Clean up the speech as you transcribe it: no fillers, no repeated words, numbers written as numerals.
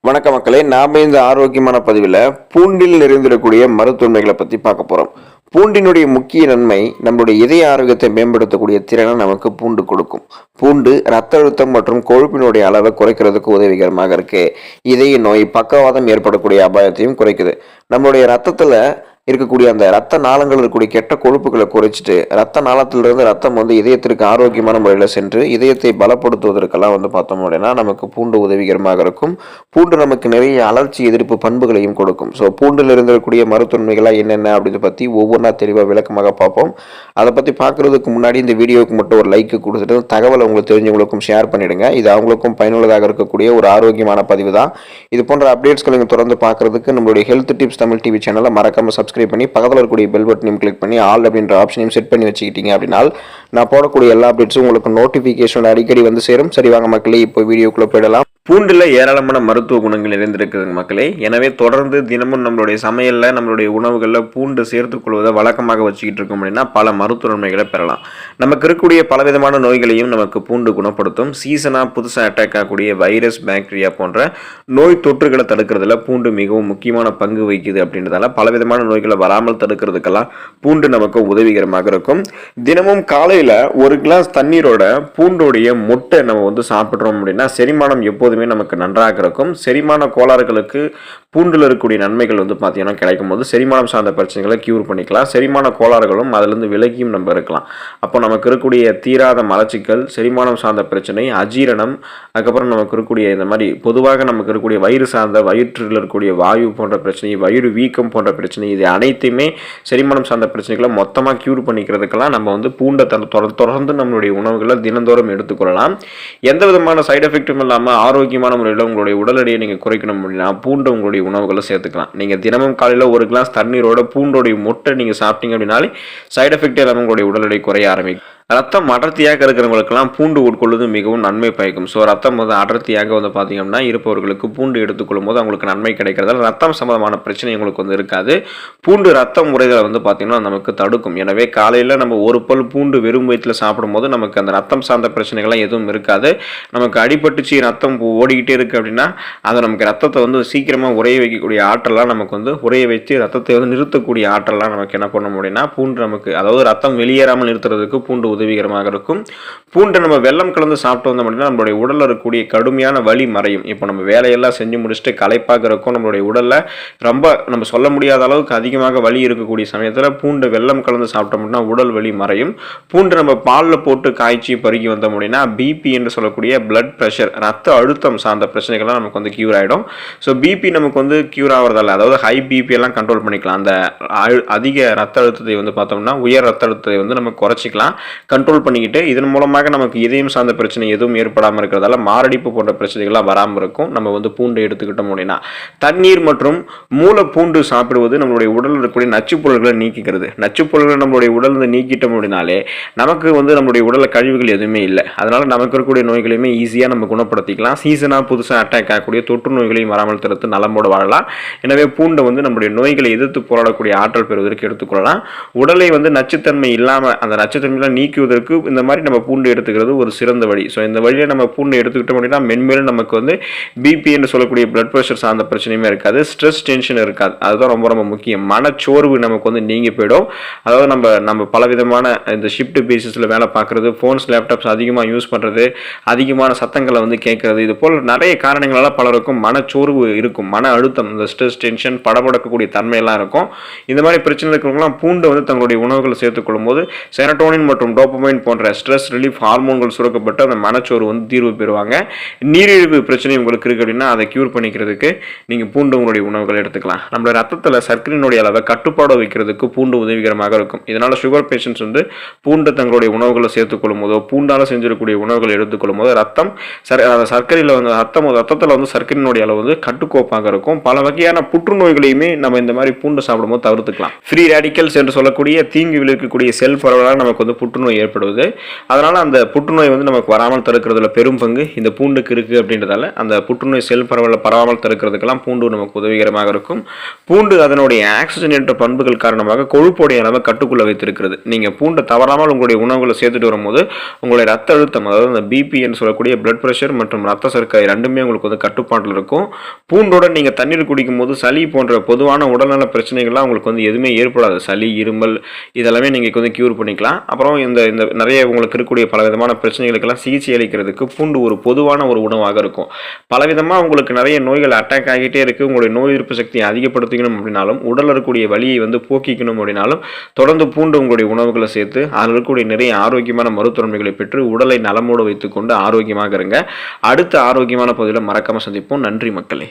வணக்க மக்களே, நாம இந்த ஆரோக்கியமான பதிவில் பூண்டில் நிறைந்திருக்கக்கூடிய மருத்துவமைகளை பற்றி பார்க்க போகிறோம். பூண்டினுடைய முக்கிய நன்மை நம்மளுடைய இதய ஆரோக்கியத்தை மேம்படுத்தக்கூடிய திறனை நமக்கு பூண்டு கொடுக்கும். பூண்டு ரத்த அழுத்தம் மற்றும் கொழுப்பினுடைய அளவை குறைக்கிறதுக்கு உதவிகரமாக இருக்கு. இதய நோய், பக்கவாதம் ஏற்படக்கூடிய அபாயத்தையும் குறைக்குது. நம்மளுடைய ரத்தத்தில் இருக்கக்கூடிய அந்த ரத்த நாளங்கள் இருக்கக்கூடிய கெட்ட கொழுப்புகளை குறைச்சிட்டு ரத்த நாளத்திலிருந்து ரத்தம் இதயத்திற்கு ஆரோக்கியமான முறையில் சென்று இதயத்தை பலப்படுத்துவதற்கெல்லாம் பார்த்தோம் அப்படின்னா நமக்கு பூண்டு உதவிகரமாக இருக்கும். பூண்டு நமக்கு நிறைய அலர்ச்சி எதிர்ப்பு பண்புகளையும் கொடுக்கும். ஸோ பூண்டில் இருந்திருக்கக்கூடிய மருத்துவமைகளாக என்னென்ன அப்படின்னு பற்றி ஒவ்வொன்றா தெளிவாக விளக்கமாக பார்ப்போம். அதை பற்றி பார்க்குறதுக்கு முன்னாடி இந்த வீடியோவுக்கு மட்டும் ஒரு லைக் கொடுத்துட்டு தகவலை உங்களுக்கு தெரிஞ்சவங்களுக்கும் ஷேர் பண்ணிடுங்க. இது அவங்களுக்கும் பயனுள்ளதாக இருக்கக்கூடிய ஒரு ஆரோக்கியமான பதிவு தான். இது போன்ற அப்டேட்ஸ்களை நீங்கள் தொடர்ந்து பார்க்குறதுக்கு நம்மளுடைய ஹெல்த் டிப்ஸ் தமிழ் டிவி சேனலை மறக்காமல் சப்ஸ்கிரைப் பண்ணி பக்கத்தில் இருக்கக்கூடிய பெல் பட்டனையும் கிளிக் பண்ணி ஆல் அப்படின்ற ஆப்ஷனையும் செட் பண்ணி வச்சுக்கிட்டீங்க அப்படின்னா நான் போடக்கூடிய எல்லா அப்டேட்ஸும் உங்களுக்கு நோட்டிஃபிகேஷன் அடிக்கடி சேரும். சரி வாங்க மக்களே, இப்போ வீடியோக்குள்ளே போயிடலாம். பூண்டில் ஏராளமான மருத்துவ குணங்கள் நிறைந்திருக்குதுங்க மக்களே. எனவே தொடர்ந்து தினமும் நம்மளுடைய சமையலில் நம்மளுடைய உணவுகளில் பூண்டு சேர்த்துக்கொள்வதை வழக்கமாக வச்சுக்கிட்டு இருக்கோம் அப்படின்னா பல மருத்துவ நன்மைகளை பெறலாம். நமக்கு இருக்கக்கூடிய பலவிதமான நோய்களையும் நமக்கு பூண்டு குணப்படுத்தும். சீசனாக புதுசாக அட்டாக் ஆகக்கூடிய வைரஸ், பாக்டீரியா போன்ற நோய் தொற்றுகளை தடுக்கிறதுல பூண்டு மிகவும் முக்கியமான பங்கு வகிக்குது. அப்படின்றதால பலவிதமான நோய்களை வராமல் தடுக்கிறதுக்கெல்லாம் பூண்டு நமக்கு உதவிகரமாக இருக்கும். தினமும் காலையில் ஒரு கிளாஸ் தண்ணீரோட பூண்டோடைய முட்டை நம்ம சாப்பிட்றோம் அப்படின்னா செரிமானம் எப்போதுமே நமக்கு நன்றாக இருக்கும். செரிமான கோளாறுகளுக்கு பூண்டில் இருக்கக்கூடிய நன்மைகள் பார்த்தீங்கன்னா கிடைக்கும் போது செரிமானம் சார்ந்த பிரச்சனைகளை கியூர் பண்ணிக்கலாம். செரிமான கோளாறுகளும் அதிலிருந்து விலகியும் நம்ம இருக்கலாம். அப்போ நமக்கு இருக்கக்கூடிய தீராத மலச்சிக்கல், செரிமானம் சார்ந்த பிரச்சனை, அஜீரணம், அதுக்கப்புறம் நமக்கு இருக்கக்கூடிய இந்த மாதிரி பொதுவாக நமக்கு இருக்கக்கூடிய வயிறு சார்ந்த வயிற்றில் இருக்கக்கூடிய வாயு போன்ற பிரச்சனை, வயிறு வீக்கம் போன்ற பிரச்சனை, இது அனைத்துமே செரிமானம் சார்ந்த பிரச்சனைகளை மொத்தமாக கியூர் பண்ணிக்கிறதுக்கெல்லாம் நம்ம பூண்டை தொடர்ந்து நம்மளுடைய உணவுகளை தினந்தோறும் எடுத்துக்கொள்ளலாம். எந்த விதமான சைடு எஃபெக்டும் இல்லாமல் ஆரோக்கியமான முறையில் உங்களுடைய உடல் எடையை நீங்கள் குறைக்கணும் அப்படின்னா பூண்டை உங்களுடைய உணவுகளை சேர்த்துக்கலாம். நீங்கள் தினமும் காலையில் ஒரு கிளாஸ் தண்ணீரோட பூண்டோடைய முட்டை நீங்கள் சாப்பிட்டீங்க அப்படின்னாலே சைடு எஃபெக்ட் இல்லாமல் உங்களுடைய உடல் எடை குறைய ஆரம்பிக்கும். ரத்தம் அடர்த்தியாக இருக்கிறவங்களுக்கெல்லாம் பூண்டு உட்கொள்வது மிகவும் நன்மை பயக்கும். ஸோ ரத்தம் அடர்த்தியாக பார்த்தீங்கன்னா இருப்பவர்களுக்கு பூண்டு எடுத்துக்கொள்ளும் போது அவங்களுக்கு நன்மை கிடைக்கிறதால ரத்தம் சம்பந்தமான பிரச்சனை உங்களுக்கு இருக்காது. பூண்டு ரத்தம் முறைகளை பார்த்தீங்கன்னா நமக்கு தடுக்கும். எனவே காலையில் நம்ம ஒரு பல் பூண்டு வெறும் வயிற்றில் சாப்பிடும்போது நமக்கு அந்த ரத்தம் சார்ந்த பிரச்சனைகள்லாம் எதுவும் இருக்காது. நமக்கு அடிபட்டுச்சு ரத்தம் ஓடிக்கிட்டே இருக்குது அப்படின்னா அதை நமக்கு ரத்தத்தை சீக்கிரமாக உரைய வைக்கக்கூடிய ஆற்றலாம் நமக்கு உரைய வச்சு ரத்தத்தை நிறுத்தக்கூடிய ஆற்றலாம் நமக்கு என்ன பண்ண முடியும்னா பூண்டு நமக்கு, அதாவது ரத்தம் வெளியேறாமல் நிறுத்துறதுக்கு பூண்டு உதவிகரமாக இருக்கும். பூண்டை நம்ம வெல்லம் கலந்து சாப்பிட்டு வந்தோம் அப்படின்னா நம்மளுடைய உடலில் இருக்கக்கூடிய கடுமையான வலி மறையும். இப்போ நம்ம வேலையெல்லாம் செஞ்சு முடிச்சுட்டு களைப்பாக இருக்கும், நம்மளுடைய உடலில் ரொம்ப நம்ம சொல்ல முடியாத அளவுக்கு அதிகமாக வலி இருக்கக்கூடிய சமயத்தில் பூண்டை வெல்லம் கலந்து சாப்பிட்டோம் அப்படின்னா உடல் வலி மறையும். பூண்டு நம்ம பாலில் போட்டு காய்ச்சி பருகி வந்தோம் அப்படின்னா பிபி என்று சொல்லக்கூடிய பிளட் ப்ரெஷர், ரத்த அழுத்தம் சார்ந்த பிரச்சனைகள்லாம் நமக்கு கியூர் ஆகிடும். ஸோ பிபி நமக்கு கியூர் ஆகிறதால, அதாவது ஹை பிபி எல்லாம் கண்ட்ரோல் பண்ணிக்கலாம். அந்த அதிக ரத்த அழுத்தத்தை பார்த்தோம்னா உயர் ரத்த அழுத்தத்தை நம்ம குறைச்சிக்கலாம், கண்ட்ரோல் பண்ணிக்கிட்டு இதன் மூலமாக நமக்கு இதயம் சார்ந்த பிரச்சனை எதுவும் ஏற்படாமல் இருக்கிறதால மாரடைப்பு போன்ற பிரச்சனைகள்லாம் வராமல் இருக்கும். நம்ம பூண்டு எடுத்துக்கிட்டோம் அப்படின்னா தண்ணீர் மற்றும் மூளை பூண்டு சாப்பிடுவது நம்மளுடைய உடலில் இருக்கக்கூடிய நச்சுப்பொருள்களை நீக்கிக்கிறது. நச்சுப்பொருள்களை நம்மளுடைய உடல் நீக்கிட்டோம் அப்படின்னாலே நமக்கு நம்மளுடைய உடலில் கழிவுகள் எதுவுமே இல்லை. அதனால நமக்கு இருக்கக்கூடிய நோய்களையுமே ஈஸியாக நம்ம குணப்படுத்திக்கலாம். சீசனாக புதுசாக அட்டாக் ஆகக்கூடிய தொற்று நோய்களையும் வராமல் தடுத்து நலமோடு வாழலாம். எனவே பூண்டை நம்மளுடைய நோய்களை எதிர்த்து போராடக்கூடிய ஆற்றல் பெறுவதற்கு எடுத்துக்கொள்ளலாம். உடலை நச்சுத்தன்மை இல்லாமல் அந்த நச்சுத்தன்மையெல்லாம் நீக்குவதற்கு இந்த மாதிரி நம்ம பூண்டு எடுத்துக்கிறது ஒரு சிறந்த வழி. ஸோ இந்த வழியை நம்ம பூண்டு எடுத்துக்கிட்டோம் அப்படின்னா மென்மேலும் நமக்கு பிபி என்று சொல்லக்கூடிய பிளட் ப்ரெஷர் சார்ந்த பிரச்சனையுமே இருக்காது, ஸ்ட்ரெஸ் டென்ஷன் இருக்காது. அதுதான் ரொம்ப ரொம்ப முக்கியம். மனச்சோர்வு நமக்கு நீங்கி போயிடும். அதாவது நம்ம பலவிதமான இந்த ஷிஃப்ட் பேசிஸில் வேலை பார்க்குறது, ஃபோன்ஸ் லேப்டாப்ஸ் அதிகமாக யூஸ் பண்ணுறது, அதிகமான சத்தங்களை கேட்கறது, இது போல் நிறைய காரணங்களால் பலருக்கும் மனச்சோர்வு இருக்கும், மன அழுத்தம், இந்த ஸ்ட்ரெஸ் டென்ஷன், படபடக்கக்கூடிய தன்மையெல்லாம் இருக்கும். இந்த மாதிரி பிரச்சனை இருக்கிறவங்களாம் பூண்டை தங்களுடைய உணவுகளை சேர்த்துக்கொள்ளும் போது செரட்டோனின் மற்றும் டோபமைன் போன்ற ஸ்ட்ரெஸ் ரிலீஃப் ஹார்மோன்கள் சுரக்கப்பட்டு அந்த மனச்சோறு தீர்வு பெறுவாங்க. நீரிழிவு பிரச்சனை உங்களுக்கு இருக்குது அப்படின்னா அதை கியூர் பண்ணிக்கிறதுக்கு நீங்கள் பூண்டு உங்களுடைய உணவுகள் எடுத்துக்கலாம். நம்மளோட ரத்தத்தில் சர்க்கரையினுடைய அளவை கட்டுப்பாடு வைக்கிறதுக்கு பூண்டு உதவிகரமாக இருக்கும். இதனால் சுகர் பேஷண்ட்ஸ் பூண்டு தங்களுடைய உணவுகளை சேர்த்துக்கொள்ளும் போதோ பூண்டால் செஞ்சிருக்கக்கூடிய உணவுகளை எடுத்துக்கொள்ளும் போது சர்க்கரையில் ரத்தத்தில் சர்க்கரையினுடைய அளவு கட்டுக்கோப்பாக இருக்கும். பல வகையான புற்றுநோய்களையுமே நம்ம இந்த மாதிரி பூண்டு சாப்பிடும்போது தவிர்த்துக்கலாம். ஃப்ரீ ரேடிக்கல்ஸ் என்று சொல்லக்கூடிய தீங்கு விளைவிக்கக்கூடிய செல் பரவலாக நமக்கு புற்றுநோய் புற்றுநோய் ஏற்படுவது. அதனால் அந்த புற்றுநோய் வந்து நமக்கு வராமல் தடுக்கிறதுல பெரும் பங்கு இந்த பூண்டுக்கு இருக்குது. அப்படின்றதால அந்த புற்றுநோய் செல் பரவாமல் தடுக்கிறதுக்கெல்லாம் பூண்டு நமக்கு உதவிகரமாக இருக்கும். பூண்டு அதனுடைய ஆக்சிஜனேற்ற பண்புகள் காரணமாக கொழுப்புடைய அளவை கட்டுக்குள்ள வைத்திருக்கிறது. நீங்கள் பூண்டை தவறாமல் உங்களுடைய உணவுகளை சேர்த்துட்டு வரும்போது உங்களுடைய ரத்த அழுத்தம், அதாவது அந்த பிபின்னு சொல்லக்கூடிய பிளட் ப்ரெஷர் மற்றும் ரத்த சர்க்கரை ரெண்டுமே உங்களுக்கு வந்து கட்டுப்பாட்டில் இருக்கும். பூண்டோட நீங்கள் தண்ணீர் குடிக்கும் போது சளி போன்ற பொதுவான உடல்நல பிரச்சனைகள்லாம் உங்களுக்கு வந்து எதுவுமே ஏற்படாது. சளி, இருமல் இதெல்லாமே நீங்கள் வந்து கியூர் பண்ணிக்கலாம். அப்புறம் இந்த நிறைய உங்களுக்கு இருக்கக்கூடிய பல விதமான பிரச்சனைகளுக்கெல்லாம் சிகிச்சை அளிக்கிறதுக்கு பூண்டு ஒரு பொதுவான ஒரு உணவாக இருக்கும். பலவிதமாக உங்களுக்கு நிறைய நோய்கள் அட்டாக் ஆகிட்டே இருக்குது. உங்களுடைய நோய் எதிர்ப்பு சக்தியை அதிகப்படுத்திக்கணும் அப்படின்னாலும், உடல் இருக்கக்கூடிய வலியை வந்து போக்கிக்கணும் அப்படின்னாலும் தொடர்ந்து பூண்டு உங்களுடைய உணவுகளை சேர்த்து அதில் இருக்கக்கூடிய நிறைய ஆரோக்கியமான மருத்துவமைகளை பெற்று உடலை நலமோடு வைத்துக்கொண்டு ஆரோக்கியமாக இருங்க. அடுத்த ஆரோக்கியமான பகுதியில் மறக்காம சந்திப்போம். நன்றி மக்களே.